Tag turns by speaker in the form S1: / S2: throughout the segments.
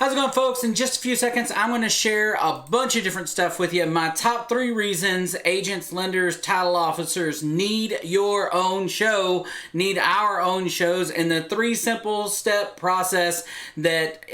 S1: How's it going, folks? In just a few seconds, I'm going to share a bunch of different stuff with you. My top 3 reasons agents, lenders, title officers need your own show, need our own shows, and the 3 simple step process that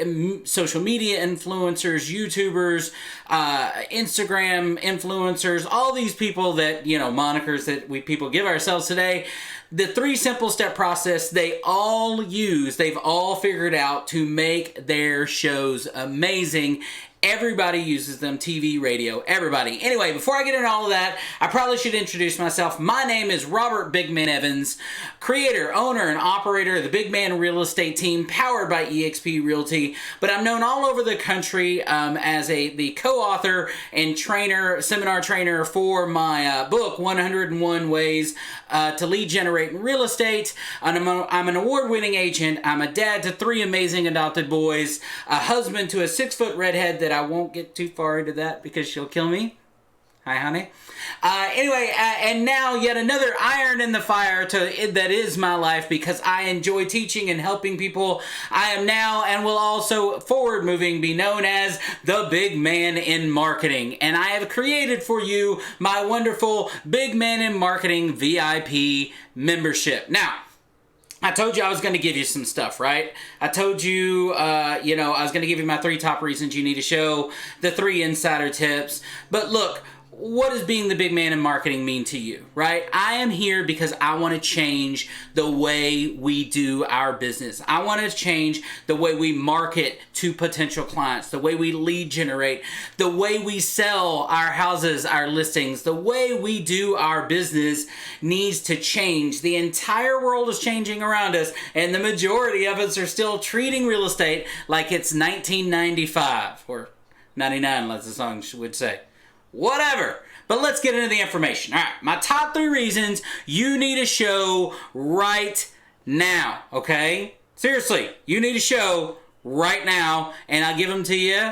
S1: social media influencers, YouTubers, Instagram influencers, all these people that, monikers that we people give ourselves today, the 3 simple step process they all use, they've all figured out to make their shows amazing. Everybody uses them, TV, radio, everybody. Anyway, before I get into all of that, I probably should introduce myself. My name is Robert Big Man Evans, creator, owner, and operator of the Big Man Real Estate Team, powered by eXp Realty. But I'm known all over the country as the co-author and seminar trainer for my book, 101 Ways to Lead Generate in Real Estate. I'm an award-winning agent. I'm a dad to 3 amazing adopted boys, a husband to a 6-foot redhead that I won't get too far into that because she'll kill me. Hi, honey. Anyway, and now yet another iron in the fire that is my life, because I enjoy teaching and helping people. I am now and will also forward moving be known as the Big Man in Marketing. And I have created for you my wonderful Big Man in Marketing VIP membership. Now, I told you I was going to give you some stuff, right? I told you, I was going to give you my 3 top reasons you need a show, the 3 insider tips. But look, what does being the big man in marketing mean to you, right? I am here because I want to change the way we do our business. I want to change the way we market to potential clients, the way we lead generate, the way we sell our houses, our listings, the way we do our business needs to change. The entire world is changing around us, and the majority of us are still treating real estate like it's 1995 or 99, as the song would say. Whatever. But let's get into the information. All right, my top 3 reasons you need a show right now, okay? Seriously, you need a show right now, and I'll give them to you.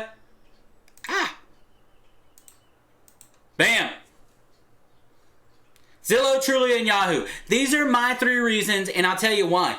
S1: Bam. Zillow, Trulia, and Yahoo. These are my 3 reasons, and I'll tell you why.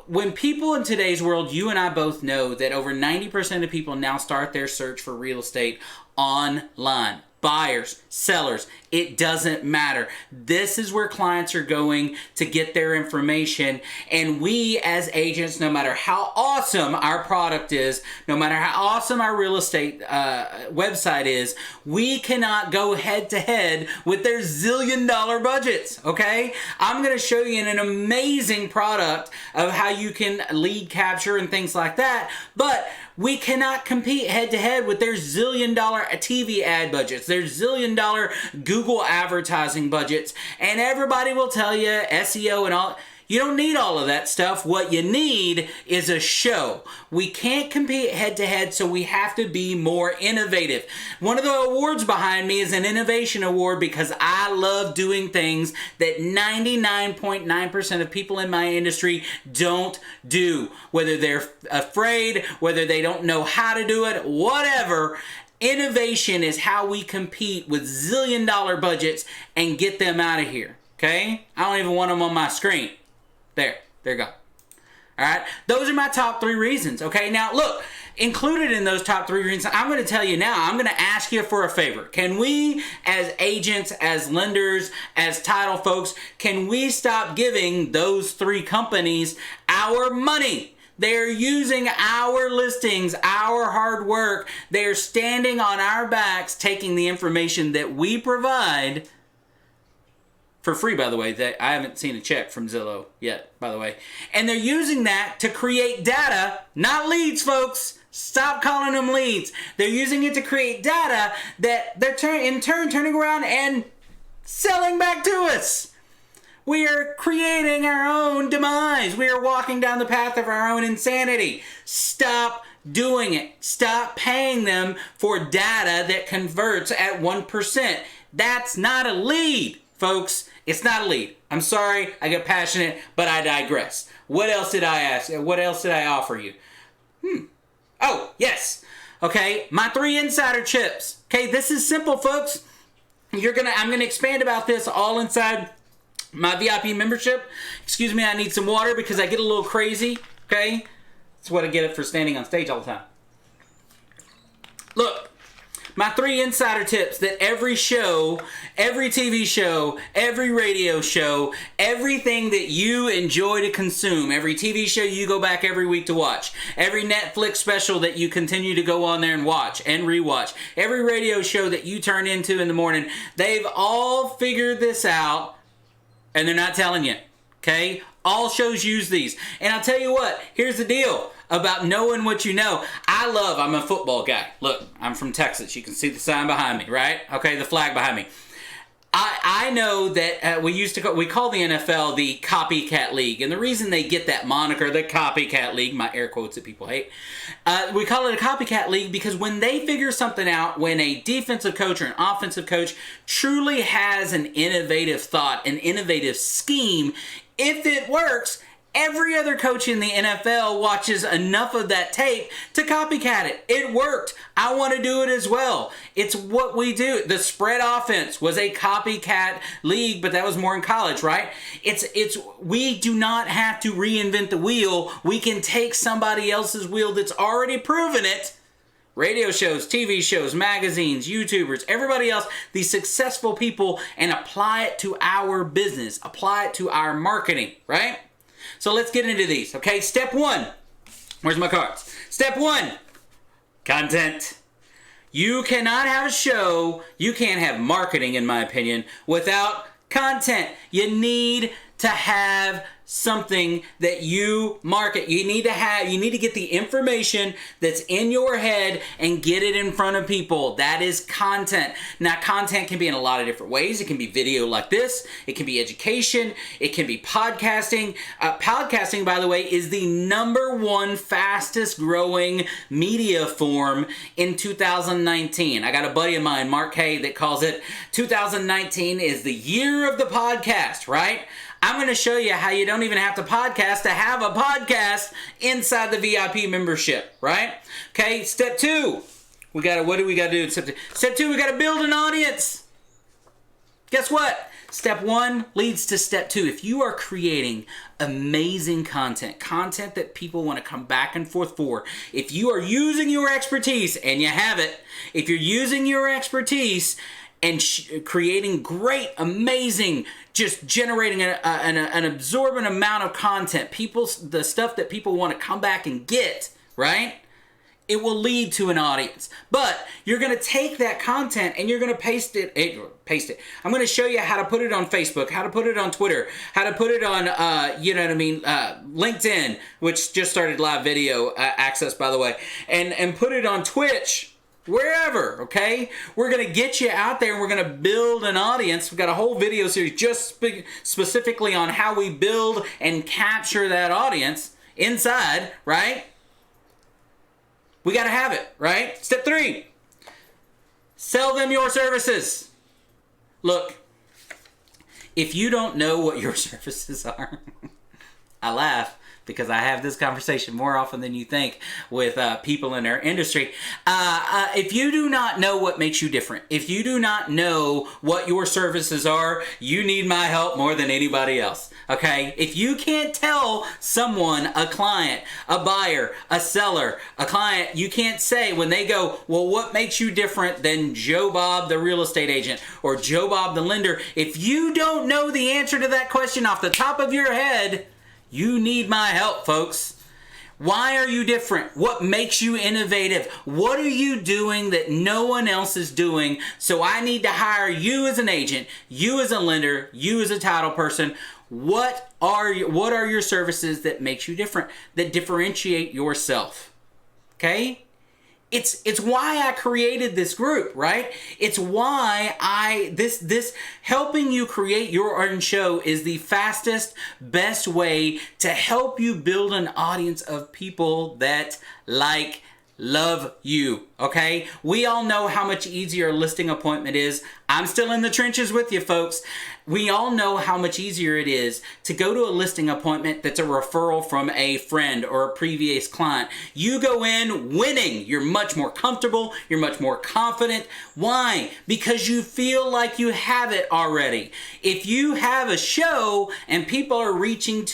S1: When people in today's world, you and I both know that over 90% of people now start their search for real estate online. Buyers, sellers, it doesn't matter. This is where clients are going to get their information. And we as agents, no matter how awesome our product is, no matter how awesome our real estate website is, we cannot go head to head with their zillion-dollar budgets, okay? I'm going to show you an amazing product of how you can lead capture and things like that, but we cannot compete head to head with their zillion-dollar TV ad budgets, their zillion-dollar Google advertising budgets, and everybody will tell you SEO and all. You don't need all of that stuff. What you need is a show. We can't compete head to head, so we have to be more innovative. One of the awards behind me is an innovation award because I love doing things that 99.9% of people in my industry don't do. Whether they're afraid, whether they don't know how to do it, whatever. Innovation is how we compete with zillion-dollar budgets and get them out of here, okay? I don't even want them on my screen. There you go. All right, those are my top 3 reasons, okay? Now, look, included in those top 3 reasons, I'm going to tell you now, I'm going to ask you for a favor. Can we, as agents, as lenders, as title folks, can we stop giving those 3 companies our money? They're using our listings, our hard work. They're standing on our backs, taking the information that we provide for free, by the way. I haven't seen a check from Zillow yet, by the way. And they're using that to create data, not leads, folks. Stop calling them leads. They're using it to create data that they're in turn turning around and selling back to us. We are creating our own demise. We are walking down the path of our own insanity. Stop doing it. Stop paying them for data that converts at 1%. That's not a lead, folks. It's not a lead. I'm sorry, I get passionate, but I digress. What else did I ask? What else did I offer you? Oh, yes. Okay, my 3 insider tips. Okay, this is simple, folks. I'm gonna expand about this all inside my VIP membership. Excuse me, I need some water because I get a little crazy. Okay, that's what I get for standing on stage all the time. My 3 insider tips that every show, every TV show, every radio show, everything that you enjoy to consume, every TV show you go back every week to watch, every Netflix special that you continue to go on there and watch and rewatch, every radio show that you turn into in the morning, they've all figured this out and they're not telling you. Okay? All shows use these. And I'll tell you what, here's the deal about knowing what you know. I'm a football guy. Look, I'm from Texas. You can see the sign behind me, right? Okay, the flag behind me. I know that we call the NFL the copycat league, and the reason they get that moniker, the copycat league, my air quotes that people hate, we call it a copycat league because when they figure something out, when a defensive coach or an offensive coach truly has an innovative thought, an innovative scheme, if it works, every other coach in the NFL watches enough of that tape to copycat it. It worked. I want to do it as well. It's what we do. The spread offense was a copycat league, but that was more in college, right? We do not have to reinvent the wheel. We can take somebody else's wheel that's already proven it. Radio shows, TV shows, magazines, YouTubers, everybody else, these successful people, and apply it to our business, apply it to our marketing, right? So let's get into these, okay? Step 1. Where's my cards? Step 1. Content. You cannot have a show, you can't have marketing, in my opinion, without content. You need to have something that you market. You need to get the information that's in your head and get it in front of people. That is content. Now, content can be in a lot of different ways. It can be video like this. It can be education. It can be podcasting. Podcasting, by the way, is the #1 fastest growing media form in 2019. I got a buddy of mine, Mark Hay, that calls it 2019 is the year of the podcast, right? I'm going to show you how you don't even have to podcast to have a podcast inside the VIP membership, right? Okay, step 2. What do we got to do in step 2? Step 2, we got to build an audience. Guess what? Step 1 leads to step 2. If you are creating amazing content that people want to come back and forth for, if you are using your expertise, and you have it, if you're using your expertise and creating great, amazing, just generating an absorbent amount of content, the stuff that people want to come back and get, right? It will lead to an audience. But you're going to take that content and you're going to paste it. I'm going to show you how to put it on Facebook, how to put it on Twitter, how to put it on, LinkedIn, which just started live video access, by the way, and put it on Twitch. Wherever, okay? We're going to get you out there and we're going to build an audience. We've got a whole video series just specifically on how we build and capture that audience inside, right? We got to have it, right? Step 3, sell them your services. Look, if you don't know what your services are, I laugh, because I have this conversation more often than you think with people in our industry. If you do not know what makes you different, if you do not know what your services are, you need my help more than anybody else, okay? If you can't tell someone, a client, a buyer, a seller, a client, you can't say when they go, well, what makes you different than Joe Bob, the real estate agent, or Joe Bob, the lender? If you don't know the answer to that question off the top of your head, you need my help, folks. Why are you different? What makes you innovative? What are you doing that no one else is doing? So I need to hire you as an agent, you as a lender, you as a title person. What are your services that makes you different, that differentiate yourself? Okay? It's why I created this group, right? It's why this helping you create your own show is the fastest, best way to help you build an audience of people that love you, okay? We all know how much easier a listing appointment is. I'm still in the trenches with you, folks. We all know how much easier it is to go to a listing appointment that's a referral from a friend or a previous client. You go in winning. You're much more comfortable. You're much more confident. Why? Because you feel like you have it already. If you have a show and people are reaching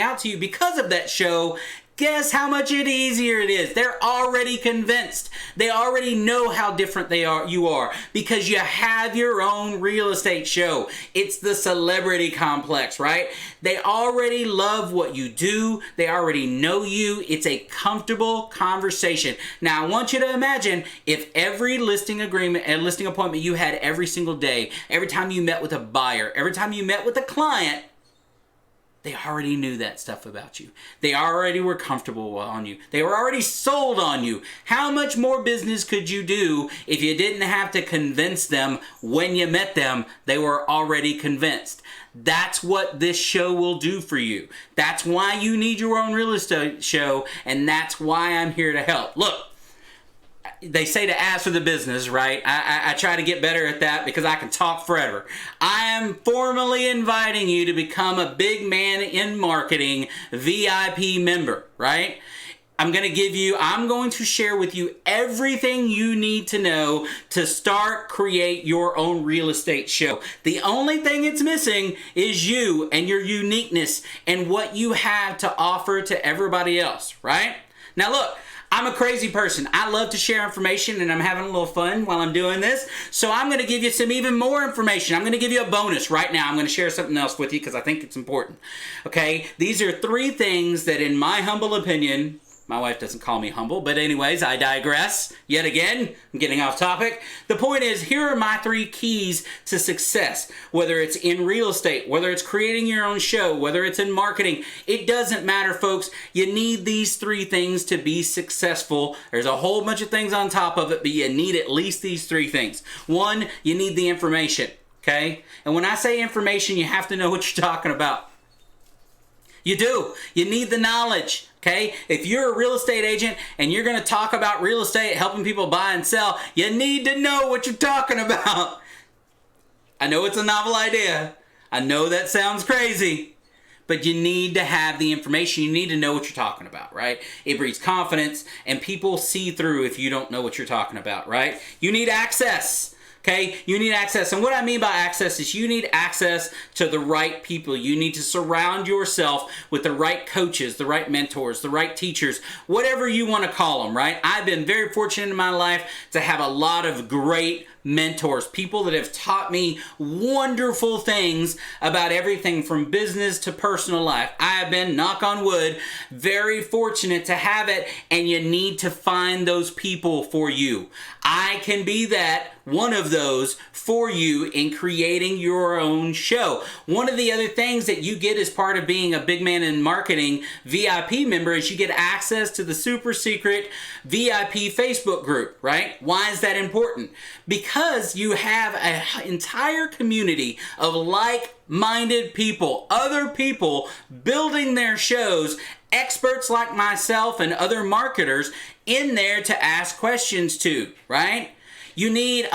S1: out to you because of that show, Guess how much easier it is. They're already convinced. They already know how different you are because you have your own real estate show. It's the celebrity complex, right? They already love what you do. They already know you. It's a comfortable conversation. Now, I want you to imagine if every listing agreement and listing appointment you had every single day, every time you met with a buyer, every time you met with a client, they already knew that stuff about you. They already were comfortable on you. They were already sold on you. How much more business could you do if you didn't have to convince them when you met them? They were already convinced. That's what this show will do for you. That's why you need your own real estate show, and that's why I'm here to help. Look, they say to ask for the business, right? I try to get better at that because I can talk forever. I am formally inviting you to become a Big Man in Marketing VIP member, right? I'm going to share with you everything you need to know to create your own real estate show. The only thing it's missing is you and your uniqueness and what you have to offer to everybody else, right? Now look, I'm a crazy person. I love to share information and I'm having a little fun while I'm doing this. So I'm going to give you some even more information. I'm going to give you a bonus right now. I'm going to share something else with you because I think it's important. Okay? These are 3 things that in my humble opinion, my wife doesn't call me humble, but anyways, I digress. Yet again, I'm getting off topic. The point is, here are my 3 keys to success. Whether it's in real estate, whether it's creating your own show, whether it's in marketing, it doesn't matter, folks. You need these 3 things to be successful. There's a whole bunch of things on top of it, but you need at least these 3 things. 1, you need the information, okay? And when I say information, you have to know what you're talking about. You do. You need the knowledge. Okay? If you're a real estate agent and you're going to talk about real estate, helping people buy and sell, you need to know what you're talking about. I know it's a novel idea. I know that sounds crazy. But you need to have the information. You need to know what you're talking about, right? It breeds confidence, and people see through if you don't know what you're talking about, right? You need access. Okay, you need access. And what I mean by access is you need access to the right people. You need to surround yourself with the right coaches, the right mentors, the right teachers, whatever you want to call them, right? I've been very fortunate in my life to have a lot of great mentors, people that have taught me wonderful things about everything from business to personal life. I have been, knock on wood, very fortunate to have it, and you need to find those people for you. I can be that, one of those for you in creating your own show. One of the other things that you get as part of being a Big Man in Marketing VIP member is you get access to the super secret VIP Facebook group, right? Why is that important? Because you have an entire community of like-minded people, other people building their shows, experts like myself and other marketers in there to ask questions to, right? You need,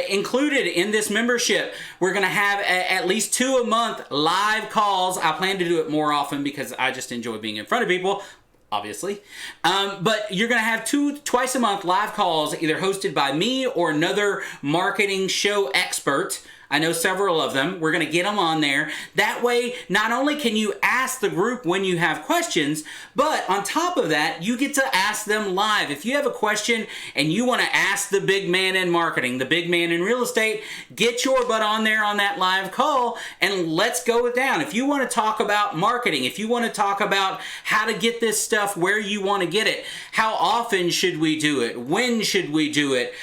S1: included in this membership, we're going to have at least 2 a month live calls. I plan to do it more often because I just enjoy being in front of people, obviously. But you're going to have twice a month live calls, either hosted by me or another marketing show expert. I know several of them. We're going to get them on there. That way, not only can you ask the group when you have questions, but on top of that, you get to ask them live. If you have a question and you want to ask the big man in marketing, the big man in real estate, get your butt on there on that live call and let's go it down. If you want to talk about marketing, if you want to talk about how to get this stuff where you want to get it, how often should we do it? When should we do it?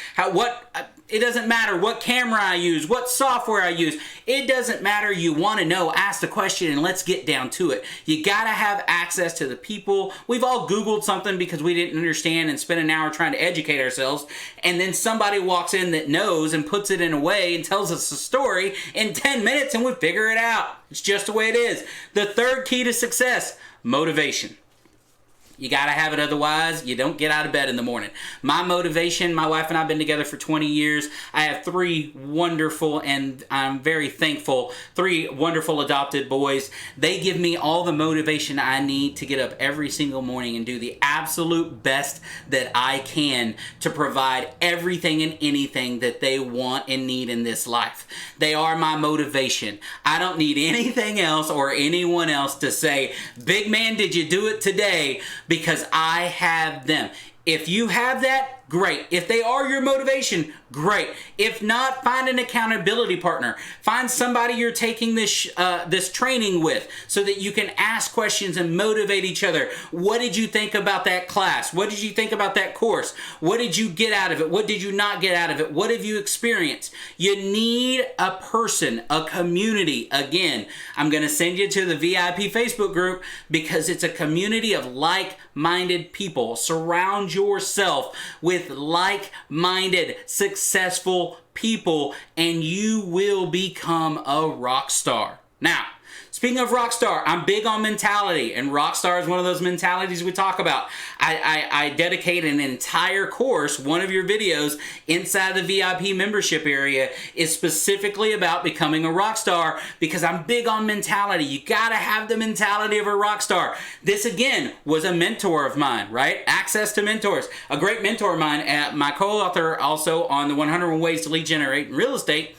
S1: It doesn't matter what camera I use, what software I use. It doesn't matter. You want to know, ask the question and let's get down to it. You got to have access to the people. We've all Googled something because we didn't understand and spent an hour trying to educate ourselves. And then somebody walks in that knows and puts it in a way and tells us a story in 10 minutes and we figure it out. It's just the way it is. The 3rd key to success, motivation. You got to have it, otherwise you don't get out of bed in the morning. My motivation, my wife and I have been together for 20 years. I have 3 wonderful, and I'm very thankful, 3 wonderful adopted boys. They give me all the motivation I need to get up every single morning and do the absolute best that I can to provide everything and anything that they want and need in this life. They are my motivation. I don't need anything else or anyone else to say, "Big man, did you do it today?" because I have them. If you have that, great. If they are your motivation, great. If not, find an accountability partner. Find somebody you're taking this training with so that you can ask questions and motivate each other. What did you think about that class? What did you think about that course? What did you get out of it? What did you not get out of it? What have you experienced? You need a person, a community. Again, I'm going to send you to the VIP Facebook group because it's a community of like-minded people. Surround yourself with like-minded, successful people, and you will become a rock star. Now, speaking of rock star, I'm big on mentality, and rock star is one of those mentalities we talk about. I dedicate an entire course, one of your videos inside the VIP membership area is specifically about becoming a rock star because I'm big on mentality. You gotta have the mentality of a rock star. This again was a mentor of mine, right? Access to mentors. A great mentor of mine, my co-author also on the 101 Ways to Lead Generate in Real Estate.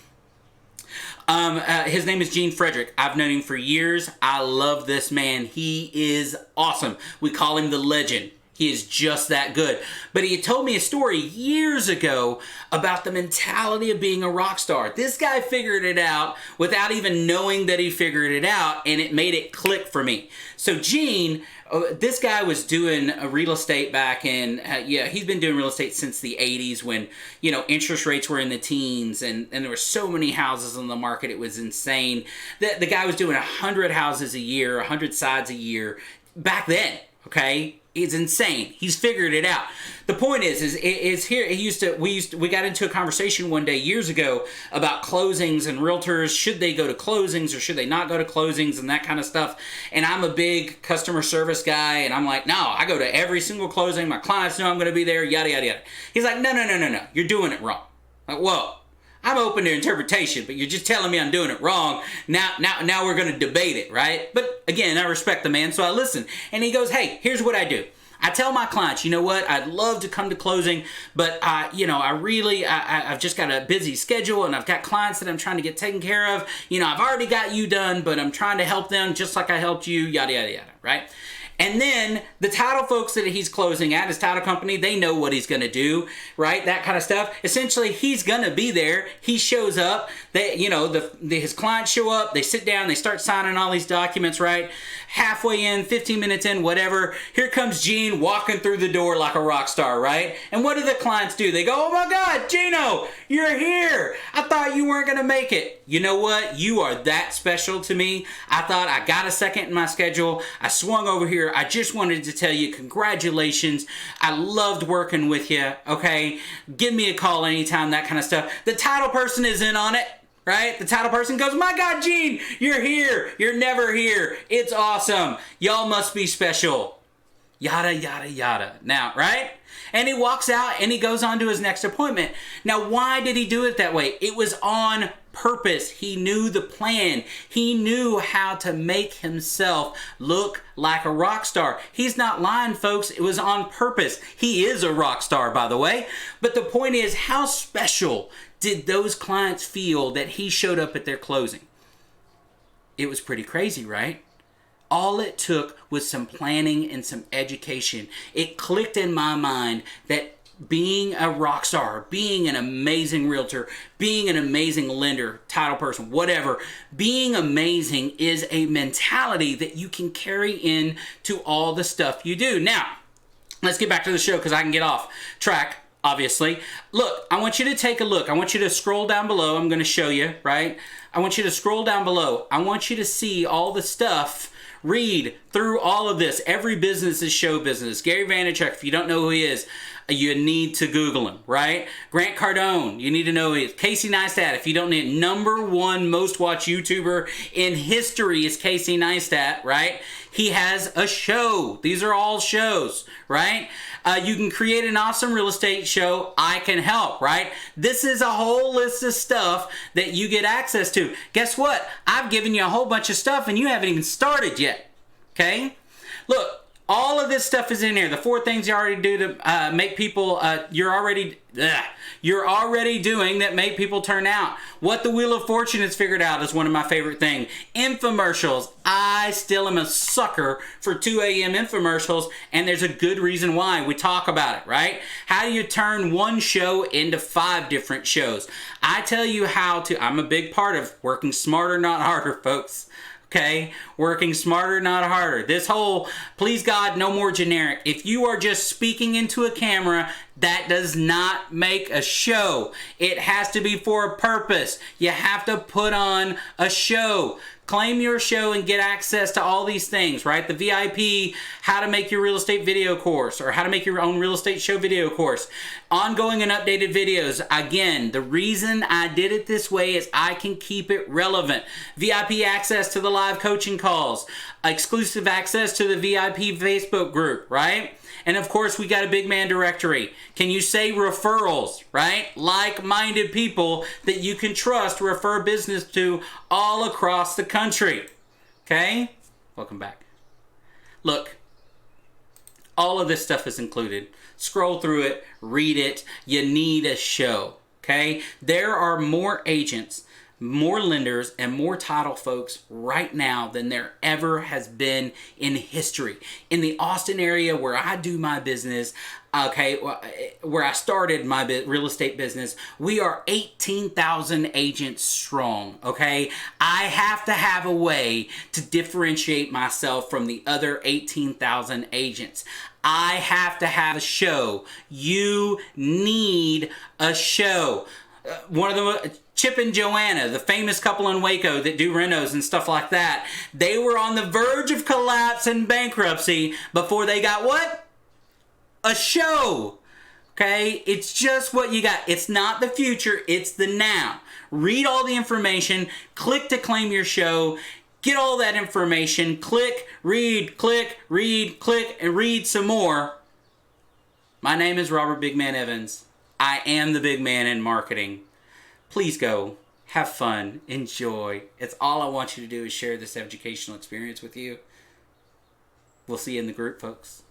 S1: His name is Gene Frederick. I've known him for years. I love this man. He is awesome. We call him the legend. He is just that good. But he had told me a story years ago about the mentality of being a rock star. This guy figured it out without even knowing that he figured it out, and it made it click for me. So Gene, this guy was doing real estate back in, he's been doing real estate since the 80s when, interest rates were in the teens and there were so many houses on the market. It was insane. The guy was doing 100 houses a year, 100 sides a year back then, okay? It's insane. He's figured it out. The point is here. We got into a conversation one day years ago about closings and realtors. Should they go to closings or should they not go to closings and that kind of stuff? And I'm a big customer service guy, and I'm like, no, I go to every single closing. My clients know I'm going to be there. Yada yada yada. He's like, no. You're doing it wrong. I'm like, whoa. I'm open to interpretation, but you're just telling me I'm doing it wrong. Now we're going to debate it, right? But again, I respect the man, so I listen. And he goes, hey, here's what I do. I tell my clients, you know what? I'd love to come to closing, but I've just got a busy schedule and I've got clients that I'm trying to get taken care of. I've already got you done, but I'm trying to help them just like I helped you, yada, yada, yada, right? And then the title folks that he's closing at, his title company, they know what he's going to do, right? That kind of stuff. Essentially, he's going to be there. He shows up. His clients show up. They sit down. They start signing all these documents, right? Halfway in, 15 minutes in, whatever. Here comes Gene walking through the door like a rock star, right? And what do the clients do? They go, oh my God, Gino, you're here. I thought you weren't going to make it. You know what? You are that special to me. I thought I got a second in my schedule. I swung over here. I just wanted to tell you congratulations. I loved working with you, okay? Give me a call anytime, that kind of stuff. The title person is in on it, right? The title person goes, my God, Gene, you're here. You're never here. It's awesome. Y'all must be special. Yada, yada, yada. Now, right? And he walks out and he goes on to his next appointment. Now, why did he do it that way? It was on purpose. He knew the plan. He knew how to make himself look like a rock star. He's not lying, folks. It was on purpose. He is a rock star, by the way. But the point is, how special did those clients feel that he showed up at their closing? It was pretty crazy, right? All it took was some planning and some education. It clicked in my mind that being a rock star, being an amazing realtor, being an amazing lender, title person, whatever, being amazing is a mentality that you can carry in to all the stuff you do. Now, let's get back to the show because I can get off track, obviously. Look, I want you to take a look. I want you to scroll down below. I'm going to show you, right? I want you to scroll down below. I want you to see all the stuff. Read through all of this. Every business is show business. Gary Vaynerchuk, if you don't know who he is, you need to Google him, right? Grant Cardone, you need to know who he is. Casey Neistat, if you don't need, #1 most watched YouTuber in history is Casey Neistat, right? He has a show. These are all shows, right? You can create an awesome real estate show. I can help, right? This is a whole list of stuff that you get access to. Guess what? I've given you a whole bunch of stuff and you haven't even started yet, okay? Look, All of this stuff is in here. The 4 things you already do to make people, you're already doing that make people turn out. What the Wheel of Fortune has figured out is one of my favorite things. Infomercials. I still am a sucker for 2 a.m. infomercials, and there's a good reason why. We talk about it, right? How do you turn one show into 5 different shows? I tell you how to. I'm a big part of working smarter, not harder, folks. Okay, working smarter, not harder. This whole, please God, no more generic. If you are just speaking into a camera, that does not make a show. It has to be for a purpose. You have to put on a show. Claim your show and get access to all these things, right? The VIP, how to make your real estate video course, or how to make your own real estate show video course. Ongoing and updated videos. Again, the reason I did it this way is I can keep it relevant. VIP access to the live coaching calls. Exclusive access to the VIP Facebook group, right? And of course, we got a big man directory. Can you say referrals, right? Like-minded people that you can trust, refer business to all across the country. Okay? Welcome back. Look, all of this stuff is included. Scroll through it, read it. You need a show. Okay? There are more agents, more lenders, and more title folks right now than there ever has been in history. In the Austin area where I do my business, okay, where I started my real estate business, we are 18,000 agents strong, okay? I have to have a way to differentiate myself from the other 18,000 agents. I have to have a show. You need a show. One of the Chip and Joanna, the famous couple in Waco that do renos and stuff like that, they were on the verge of collapse and bankruptcy before they got what? A show. Okay? It's just what you got. It's not the future, it's the now. Read all the information, click to claim your show, get all that information, click, click, and read some more. My name is Robert Big Man Evans. I am the big man in marketing. Please go, have fun, enjoy. It's all I want you to do is share this educational experience with you. We'll see you in the group, folks.